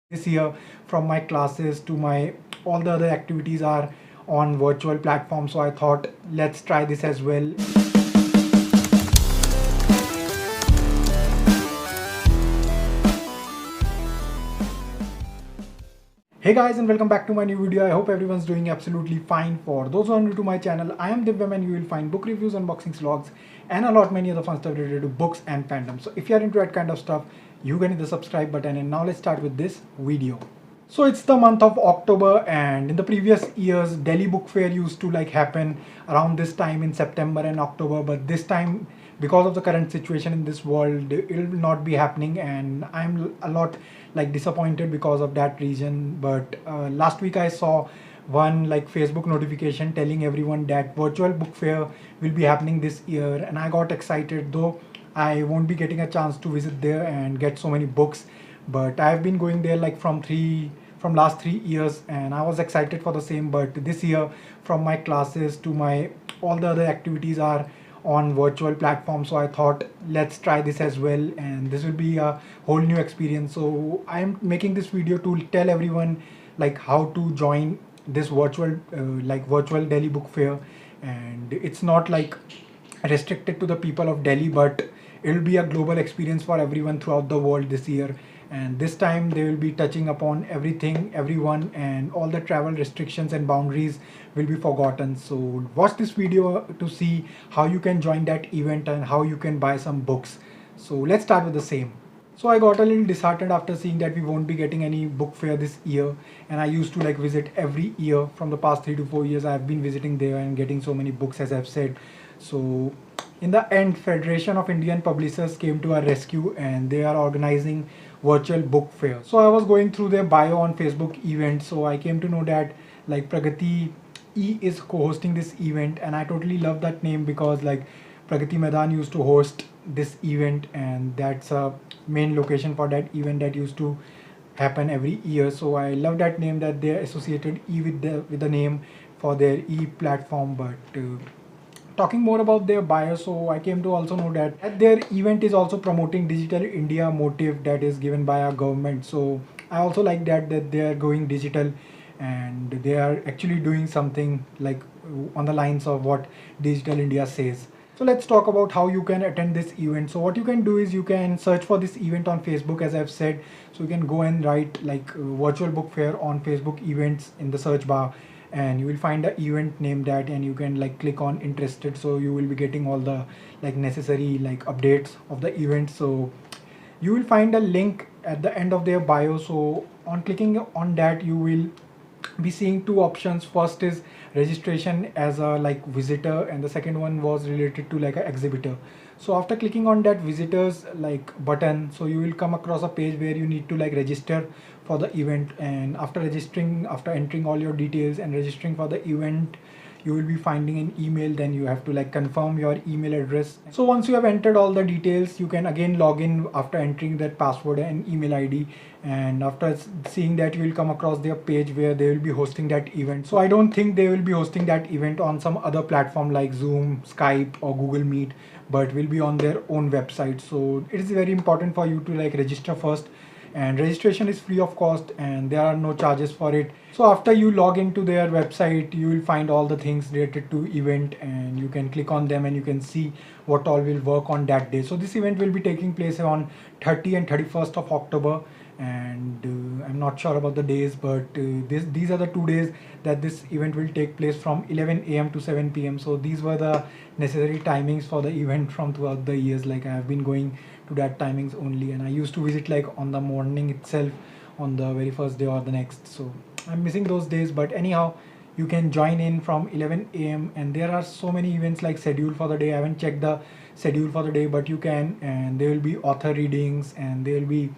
This year, from my classes to my all the other activities are on virtual platforms, so I thought let's try this as well. Hey guys, and welcome back to my new video. I hope everyone's doing absolutely fine. For those who are new to my channel, I am Divyam and you will find book reviews, unboxings, vlogs and a lot many other fun stuff related to books and fandom. So if you are into that kind of stuff, you can hit the subscribe button, and now let's start with this video. So it's the month of October, and in the previous years Delhi Book Fair used to happen around this time in September and October, but this time, because of the current situation in this world, it will not be happening, and I'm a lot disappointed because of that reason. But last week I saw one Facebook notification telling everyone that virtual book fair will be happening this year, and I got excited, though I won't be getting a chance to visit there and get so many books. But I've been going there from last 3 years, and I was excited for the same. But this year, from my classes to my all the other activities are on virtual platforms, so I thought let's try this as well, and this will be a whole new experience. So I am making this video to tell everyone how to join this virtual Delhi Book Fair. And it's not restricted to the people of Delhi, but it will be a global experience for everyone throughout the world this year. And this time they will be touching upon everything, everyone, and all the travel restrictions and boundaries will be forgotten. So watch this video to see how you can join that event and how you can buy some books. So let's start with the same. So I got a little disheartened after seeing that we won't be getting any book fair this year. And I used to visit every year from the past 3 to 4 years. I've been visiting there and getting so many books, as I've said. So in the end, Federation of Indian Publishers came to our rescue, and they are organizing virtual book fair. So I was going through their bio on Facebook event. So I came to know that Pragati E is co-hosting this event, and I totally love that name because Pragati Maidan used to host this event, and that's a main location for that event that used to happen every year. So I love that name, that they associated E with the name for their E platform. But talking more about their bio, so I came to also know that their event is also promoting Digital India motive that is given by our government. So I also like that they are going digital, and they are actually doing something on the lines of what Digital India says. So let's talk about how you can attend this event. So what you can do is you can search for this event on Facebook, as I've said. So you can go and write virtual book fair on Facebook events in the search bar, and you will find the event name that, and you can click on interested. So you will be getting all the necessary updates of the event. So you will find a link at the end of their bio. So on clicking on that, you will be seeing two options. First is registration as a visitor, and the second one was related to an exhibitor. So after clicking on that visitors button, so you will come across a page where you need to register for the event. And after registering, after entering all your details and registering for the event, you will be finding an email. Then you have to confirm your email address. So once you have entered all the details, you can again log in after entering that password and email ID. And after seeing that, you will come across their page where they will be hosting that event. So I don't think they will be hosting that event on some other platform like Zoom, Skype or Google Meet, but will be on their own website. So it is very important for you to register first, and registration is free of cost, and there are no charges for it. So after you log into their website, you will find all the things related to event, and you can click on them and you can see what all will work on that day. So this event will be taking place on 30 and 31st of October, and I'm not sure about the days, but these are the 2 days that this event will take place, from 11 a.m. to 7 p.m. So these were the necessary timings for the event from throughout the years. I have been going to that timings only, and I used to visit on the morning itself, on the very first day or the next. So I'm missing those days, but anyhow, you can join in from 11 a.m. and there are so many events scheduled for the day. I haven't checked the schedule for the day, but you can, and there will be author readings, and there will be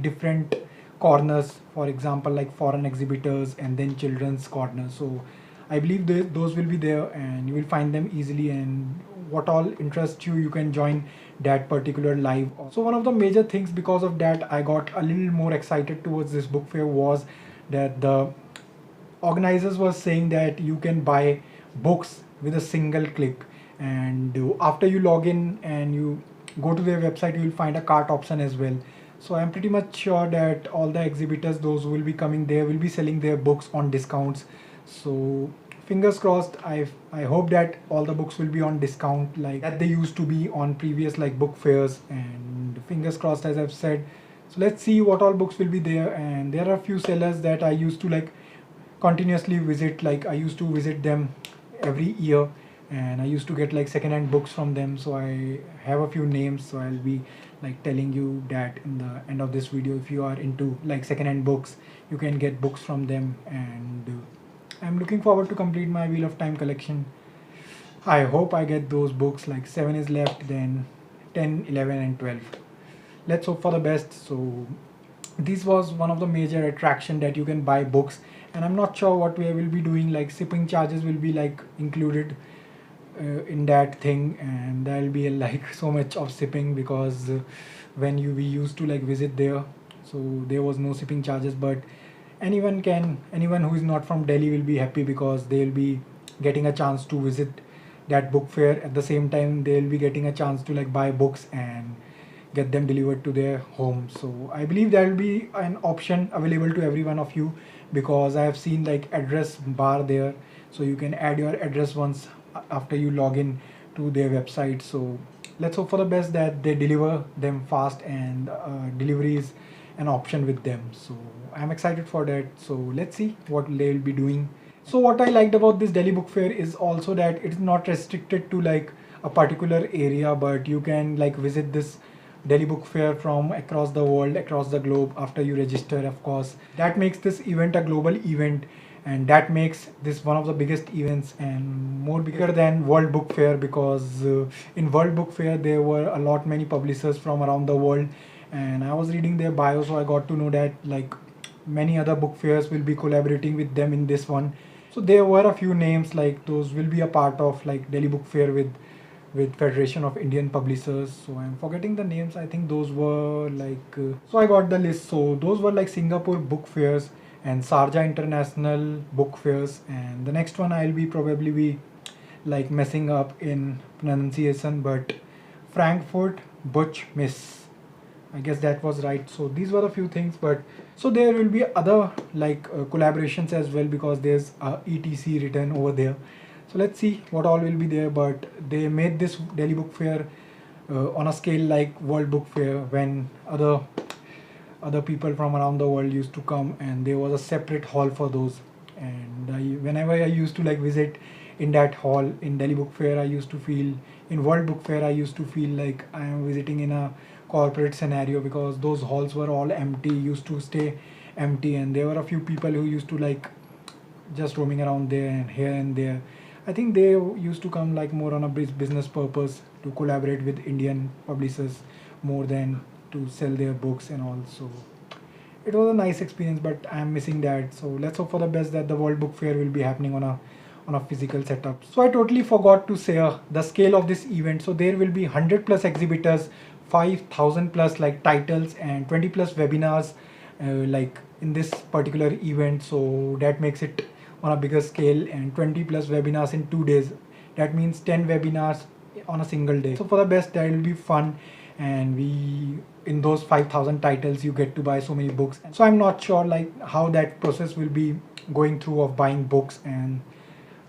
different corners, for example foreign exhibitors and then children's corner. So I believe those will be there, and you will find them easily, and what all interests you, you can join that particular live. So one of the major things because of that I got a little more excited towards this book fair was that the organizers were saying that you can buy books with a single click. And after you log in and you go to their website, you will find a cart option as well. So I'm pretty much sure that all the exhibitors, those who will be coming there, will be selling their books on discounts. So fingers crossed. I hope that all the books will be on discount like that they used to be on previous like book fairs. And fingers crossed, as I've said. So let's see what all books will be there. And there are a few sellers that I used to like continuously visit. Like I used to visit them every year, and I used to get like second-hand books from them. So I have a few names, so I'll be like telling you that in the end of this video. If you are into like second-hand books, you can get books from them. And I'm looking forward to complete my Wheel of Time collection. I hope I get those books. Like 7 is left, then 10, 11 and 12. Let's hope for the best. So this was one of the major attraction, that you can buy books. And I'm not sure what we will be doing, like shipping charges will be like included in that thing, and there'll be like so much of shipping, because when we used to like visit there, so there was no shipping charges. But anyone who is not from Delhi will be happy, because they'll be getting a chance to visit that book fair. At the same time, they'll be getting a chance to like buy books and get them delivered to their home. So I believe there will be an option available to every one of you, because I have seen like address bar there, so you can add your address once after you log in to their website. So let's hope for the best that they deliver them fast, and delivery is an option with them. So I'm excited for that. So let's see what they will be doing. So what I liked about this Delhi book fair is also that it's not restricted to like a particular area, but you can like visit this Delhi book fair from across the world, across the globe, after you register, of course. That makes this event a global event, and that makes this one of the biggest events, and more bigger than World Book Fair, because in World Book Fair there were a lot many publishers from around the world, and I was reading their bio, so I got to know that like many other book fairs will be collaborating with them in this one. So there were a few names like those will be a part of like Delhi book fair with Federation of Indian Publishers. So I'm forgetting the names. I think those were like so I got the list. So those were like Singapore book fairs and Sharjah International book fairs, and the next one I'll be probably be like messing up in pronunciation, but Frankfurt Butch Miss, I guess that was right. So these were a few things, but so there will be other like collaborations as well, because there's ETC written over there. So let's see what all will be there. But they made this Delhi book fair on a scale like World Book Fair, when other people from around the world used to come, and there was a separate hall for those. And whenever I used to like visit in that hall in Delhi book fair, I used to feel, in World Book Fair I used to feel like I am visiting in a corporate scenario, because those halls were all empty, used to stay empty, and there were a few people who used to like just roaming around there and here and there. I think they used to come like more on a business purpose, to collaborate with Indian publishers more than to sell their books and all. So it was a nice experience, but I'm missing that. So let's hope for the best that the World Book Fair will be happening on a physical setup. So I totally forgot to say the scale of this event. So there will be 100 plus exhibitors, 5,000 plus like titles, and 20 plus webinars like in this particular event. So that makes it on a bigger scale, and 20 plus webinars in 2 days. That means 10 webinars on a single day. So for the best, that will be fun. And in those 5,000 titles, you get to buy so many books. So I'm not sure like how that process will be going through of buying books,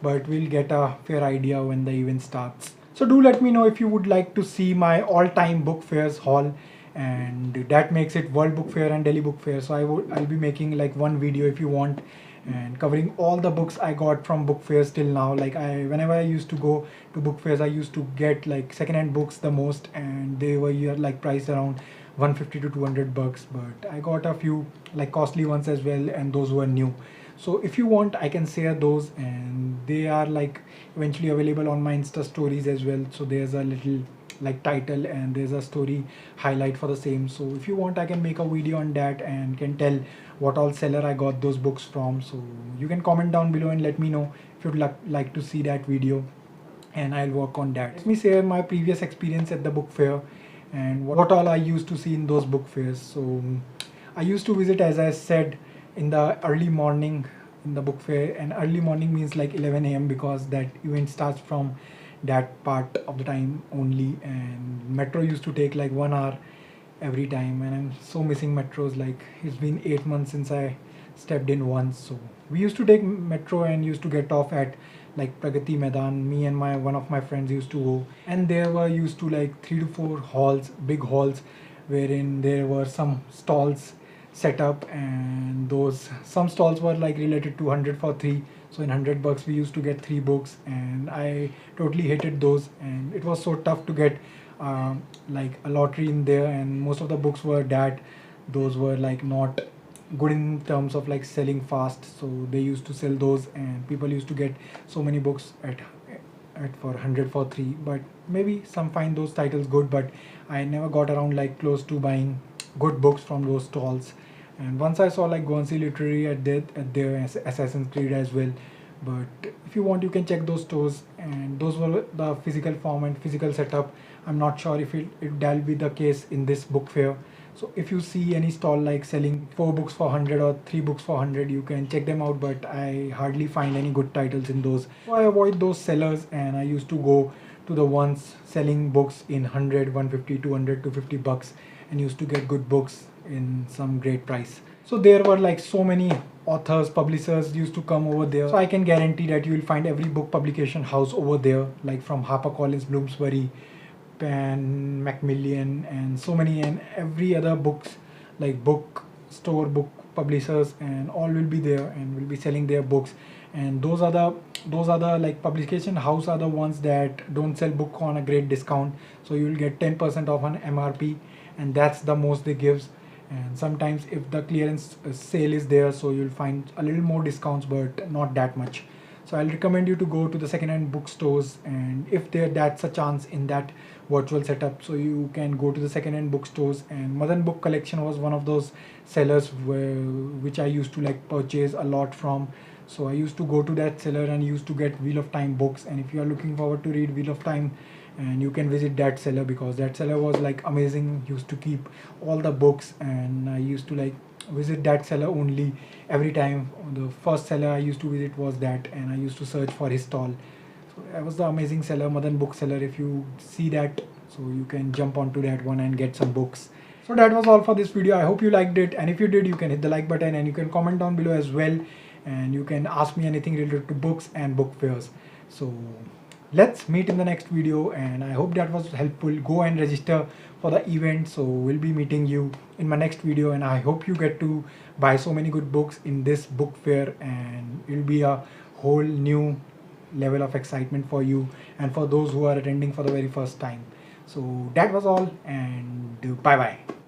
but we'll get a fair idea when the event starts. So do let me know if you would like to see my all-time book fairs haul, and that makes it World Book Fair and Delhi Book Fair. So I'll be making like one video if you want, and covering all the books I got from book fairs till now. Like whenever I used to go to book fairs, I used to get like second-hand books the most, and they were here like priced around 150 to 200 bucks. But I got a few like costly ones as well, and those were new. So if you want, I can share those, and they are like eventually available on my Insta stories as well. So there's a little like title, and there's a story highlight for the same. So if you want, I can make a video on that and can tell what all seller I got those books from. So you can comment down below and let me know if you'd like to see that video, and I'll work on that. Let me share my previous experience at the book fair and what all I used to see in those book fairs. So I used to visit, as I said, in the early morning in the book fair, and early morning means like 11 a.m. because that event starts from that part of the time only, and metro used to take like 1 hour every time, and I'm so missing metros. Like, it's been 8 months since I stepped in once. So we used to take metro and used to get off at like Pragati Maidan. Me and my one of my friends used to go, and there were used to like 3 to 4 halls, big halls, wherein there were some stalls set up, and those some stalls were like related to 100 for 3. So in 100 bucks we used to get 3 books, and I totally hated those, and it was so tough to get like a lottery in there, and most of the books were that those were like not good in terms of like selling fast. So they used to sell those, and people used to get so many books at for 100 for 3. But maybe some find those titles good, but I never got around like close to buying good books from those stalls. And once I saw like Guernsey Literary at their Assassin's Creed as well. But if you want, you can check those stores, and those were the physical form and physical setup. I'm not sure if that'll be the case in this book fair. So if you see any stall like selling 4 books for 100 or 3 books for 100, you can check them out, but I hardly find any good titles in those. So I avoid those sellers, and I used to go to the ones selling books in 100, 150, 200 to 50 bucks, and used to get good books in some great price. So there were like so many authors, publishers used to come over there. So I can guarantee that you will find every book publication house over there, like from HarperCollins, Bloomsbury, Pan, Macmillan, and so many, and every other books like book store, book publishers, and all will be there and will be selling their books. And those are the like publication house are the ones that don't sell book on a great discount. So you will get 10% off on MRP, and that's the most they gives. And sometimes if the clearance sale is there, so you'll find a little more discounts, but not that much. So I'll recommend you to go to the second-hand bookstores, and if that's a chance in that virtual setup, so you can go to the second-hand bookstores. And Madan Book Collection was one of those sellers which I used to like purchase a lot from. So I used to go to that seller and used to get Wheel of Time books. And if you are looking forward to read Wheel of Time, and you can visit that seller, because that seller was like amazing. Used to keep all the books, and I used to like visit that seller only every time. The first seller I used to visit was that, and I used to search for his stall. So that was the amazing seller, Madan Book Seller. If you see that, so you can jump onto that one and get some books. So that was all for this video. I hope you liked it, and if you did, you can hit the like button, and you can comment down below as well, and you can ask me anything related to books and book fairs. So let's meet in the next video, and I hope that was helpful. Go and register for the event, so we'll be meeting you in my next video, and I hope you get to buy so many good books in this book fair, and it'll be a whole new level of excitement for you and for those who are attending for the very first time. So that was all, and bye bye.